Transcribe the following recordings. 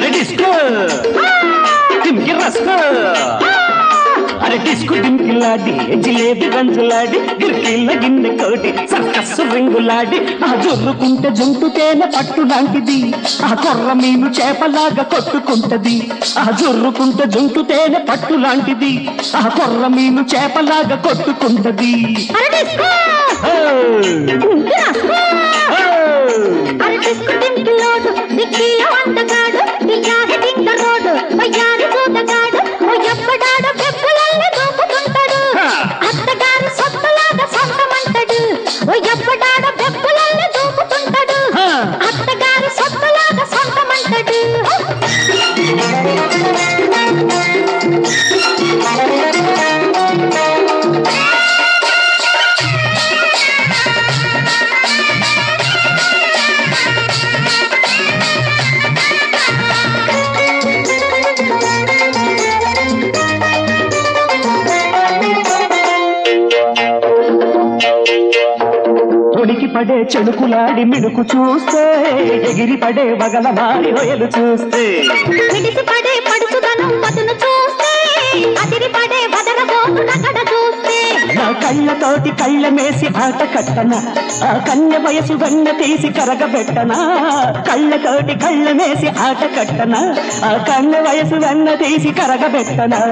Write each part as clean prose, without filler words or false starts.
అరే డిస్కో టిమ్కి రస్కో అరే డిస్కు డింకిలాడి జిలేబీ రంజులాడి గిరికీళ్ళ గిన్నె కోటి సర్కస్సు రింగులాడి ఆ జొర్రుకుంటే జంతు తేనె పట్టు లాంటిది ఆ కొర్ర మీను చేపలాగా కొట్టుకుంటది ఆ జొర్రుకుంటే జంతు తేనె పట్టు లాంటిది ఆ కొర్ర మీను చేపలాగా కొట్టుకుంటది పడే చెడుకులాడి మిడుకు చూస్తే ఎగిరి పడే వగల మారి హొయలు చూస్తే పడే పడుచుదనం మతును చూస్తే అదిరి పడే వదరబోతు నగడ చూస్తే నా కళ్ళతోటి కళ్ళ మేసి ఆట కట్టన ఆ కన్య వయసు వెన్న తీసి కరగబెట్టనా కళ్ళతోటి కళ్ళ మేసి ఆట కట్టన ఆ కన్య వయసు వెన్న తీసి కరగబెట్టనా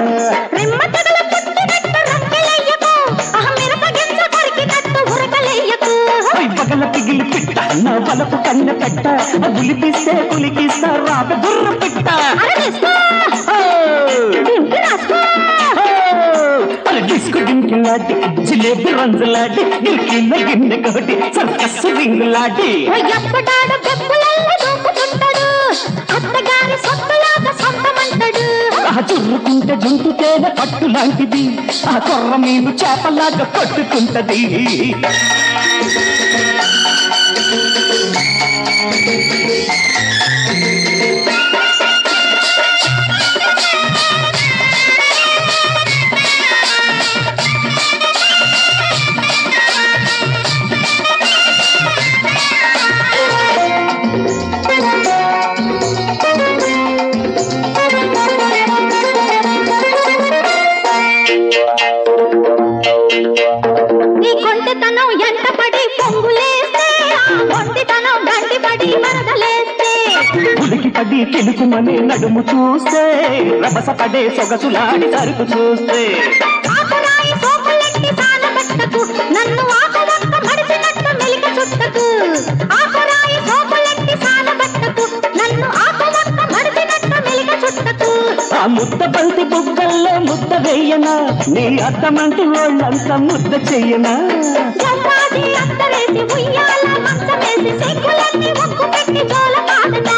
పగల పిగిలి పిట్ట నా బలపు కన్న పెట్ట గులిపిస్తే కులికిస్తా రాత గుర్ర పిట్ట డిస్కు డింకిలాడి జిలేబీ రంజులాడి గిరికీళ్ళ గిన్నె కోటి సర్కస్సు రింగులాడి చుర్రుకుంటే జంతు తేనె పట్టు లాంటిది ఆ కొర్ర మీను చేపలాగా కొట్టుకుంటది ఉలికిపడి కెలుకుమని నడుము చూస్తే రభస పడే సొగసులాడి సరుకు చూస్తే నన్ను ఆకలక్క మడిచినట్టు మెలిక చుట్టకు ఆకురాయి సోపులెట్టి సానబట్టకు నన్ను ఆకలక్క మడిచినట్టు మెలిక చుట్టకు ఆ ముద్ద బంతి బుగ్గల్లో ముద్ద వేయనా నీ అద్దమంటి వాళ్ళంతా ముద్ద చెయ్యనా అత్తరేసి ఉయ్యాల మంచమేసి సిగ్గులన్నీ ఒక్కు పెట్టి జోల పాడతా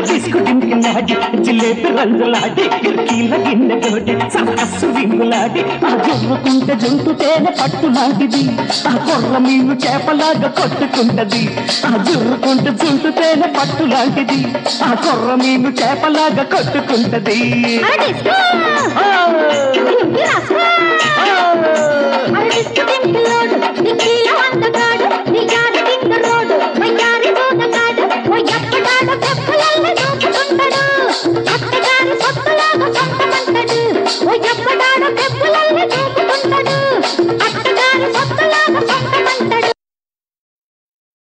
డిస్కు డింకిలాడి జిలేబీ రంజులాడి గిరికీళ్ళ గిన్నె కోటి సర్కస్సు రింగులాడి ఆ జొర్రుకుంటే జంతు తేనె పట్టు లాంటిది ఆ కొర్ర మీను చేపలాగా కొట్టుకుంటది ఆ జొర్రుకుంటే జంతు తేనె పట్టు లాంటిది ఆ కొర్ర మీను చేపలాగా కొట్టుకుంటది ఎప్పడాడో దెబ్బలన్నీ చూపుతుంటాడు